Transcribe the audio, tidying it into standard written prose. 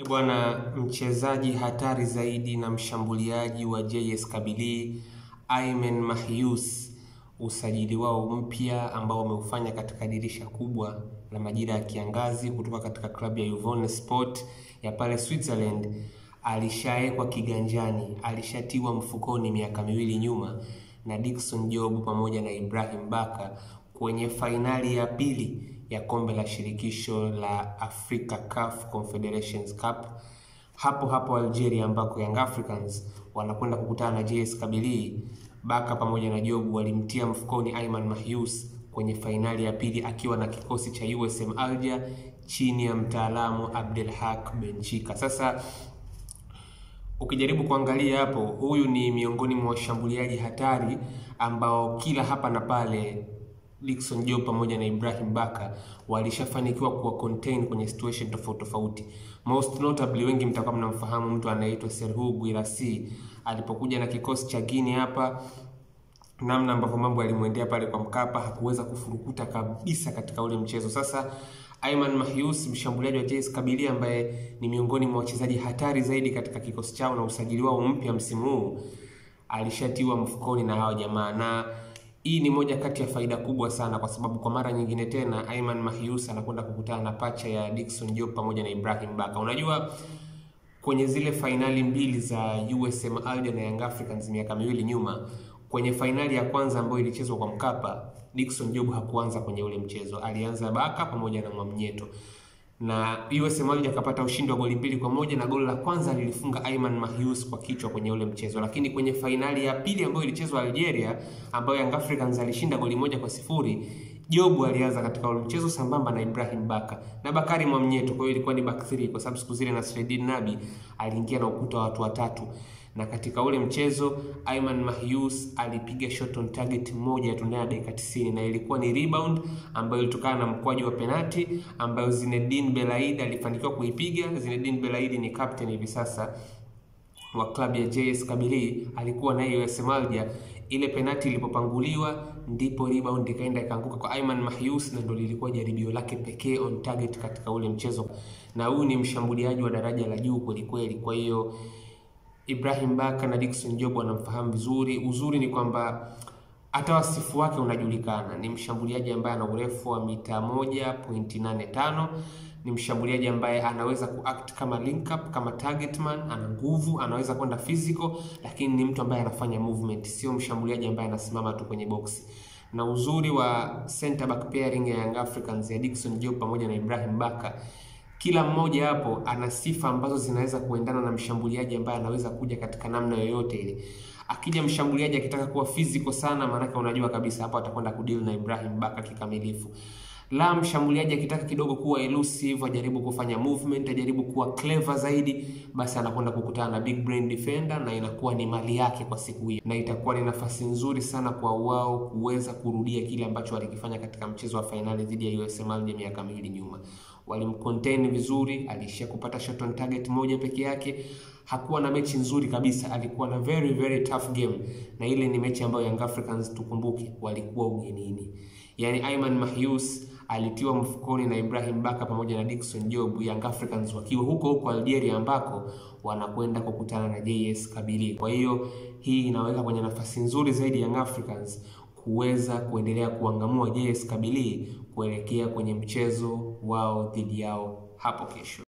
Bwana, mchezaji hatari zaidi na mshambuliaji wa JS Kabylie Ayman Mahious, usajili wao mpya ambao wameufanya katika dirisha kubwa la majira ya kiangazi kutoka katika klabu ya Yvonne Sport ya pale Switzerland, alishaekwa kiganjani, alishatiwa mfukoni miaka miwili nyuma na Dickson Job pamoja na Ibrahim Baka kwenye fainali ya pili ya kombe la shirikisho la Africa CAF Confederations Cup hapo Algeria, ambako Young Africans wanakwenda kukutana na JS Kabylie. Baka pamoja na Job walimtia mfukoni Ayman Mahious kwenye fainali ya pili akiwa na kikosi cha USM Alger chini ya mtaalamu Abdelhak Benchika. Sasa ukijaribu kuangalia hapo, huyu ni miongoni mwa washambuliaji hatari ambao kila hapa na pale Dickson Job pamoja na Ibrahim Baka walishafanikiwa kuwa contain kwenye situation tofauti. Most notably, wengi mtakuwa mnamfahamu mtu anaitwa Serhou Guirassy. Alipokuja na kikosi cha Guinea hapa, namna ambavyo mambo yalimwendea pale kwa Mkapa, hakuweza kufurukuta kabisa katika ule mchezo. Sasa Ayman Mahious, mshambuliaji wa JS Kabylie ambaye ni miongoni mwa wachezaji hatari zaidi katika kikosi chao na usajili wao mpya msimu huu, alishatiwa mfukoni na hao jamaa, na hii ni moja kati ya faida kubwa sana, kwa sababu kwa mara nyingine tena Ayman Mahious anakwenda kukutana na pacha ya Dickson Job pamoja na Ibrahim Baka. Unajua, kwenye zile fainali mbili za USM Alger na Young Africans miaka miwili nyuma, kwenye fainali ya kwanza ambayo ilichezwa kwa Mkapa, Dickson Job hakuanza kwenye ule mchezo, alianza Baka pamoja na Mwamnyeto, na USM Alger akapata ushindi wa goli 2-1, na goli la kwanza lilifunga Ayman Mahious kwa kichwa kwenye ule mchezo. Lakini kwenye fainali ya pili ambayo ilichezwa Algeria, ambayo Young Africans alishinda goli 1-0, Job alianza katika ule mchezo sambamba na Ibrahim Baka na Bakari Mwamnyeto. Kwa hiyo ilikuwa ni back 3, kwa sababu siku zile Nasreddine Nabi aliingia na ukuta wa watu watatu, na katika ule mchezo Ayman Mahious alipiga shot on target moja tu ndani ya dakika 90, na ilikuwa ni rebound ambayo ilitokana na mkwaju wa penalti ambayo Zinedine Belaid alifanikiwa kuipiga. Zinedine Belaid ni captain hivi sasa wa klabu ya JS Kabylie, alikuwa na USM Alger. Ile penalti ilipopanguliwa ndipo rebound ikaenda ikaanguka kwa Ayman Mahious, na ndio lilikuwa jaribio lake pekee on target katika ule mchezo, na huyu ni mshambuliaji wa daraja la juu kweli. Kwa hiyo Ibrahim Baka na Dickson Job wanamfahamu vizuri. Uzuri ni kwamba hata wasifu wake unajulikana. Ni mshambuliaji ambaye ana urefu wa mita 1.85. Ni mshambuliaji ambaye anaweza kuact kama link up, kama target man, ana nguvu, anaweza kwenda physical, lakini ni mtu ambaye anafanya movement, sio mshambuliaji ambaye anasimama tu kwenye box. Na uzuri wa center back pairing ya Young Africans ya Dickson Job pamoja na Ibrahim Baka, kila mmoja hapo ana sifa ambazo zinaweza kuendana na mshambuliaji ambaye anaweza kuja katika namna yoyote ile. Akija mshambuliaji akitaka kuwa physical sana, maana unajua kabisa hapo atakwenda kudeal na Ibrahim Baka kikamilifu. La mshambuliaji akitaka kidogo kuwa elusive, ajaribu kufanya movement, ajaribu kuwa clever zaidi, basi anakwenda kukutana na big brain defender, na inakuwa ni mali yake kwa siku hiyo, na itakuwa ni nafasi nzuri sana kwa wao kuweza kurudia kile ambacho walikifanya katika mchezo wa finali dhidi ya USM Alger miaka miwili nyuma. Walimcontain vizuri, alishia kupata shot on target moja peke yake. Hakuwa na mechi nzuri kabisa, alikuwa na very tough game, na ile ni mechi ambayo Young Africans, tukumbuke, walikuwa ugenini. Yani Ayman Mahious alitiwa mfukoni na Ibrahim Baka pamoja na Dickson Job, Young Africans wakiwa huko Algeria ambako wanakwenda kukutana na JS Kabylie. Kwa hiyo hii inaweka kwenye nafasi nzuri zaidi Young Africans kuweza kuendelea kuangamua JS Kabylie kuelekea kwenye mchezo wao dhidi yao hapo kesho.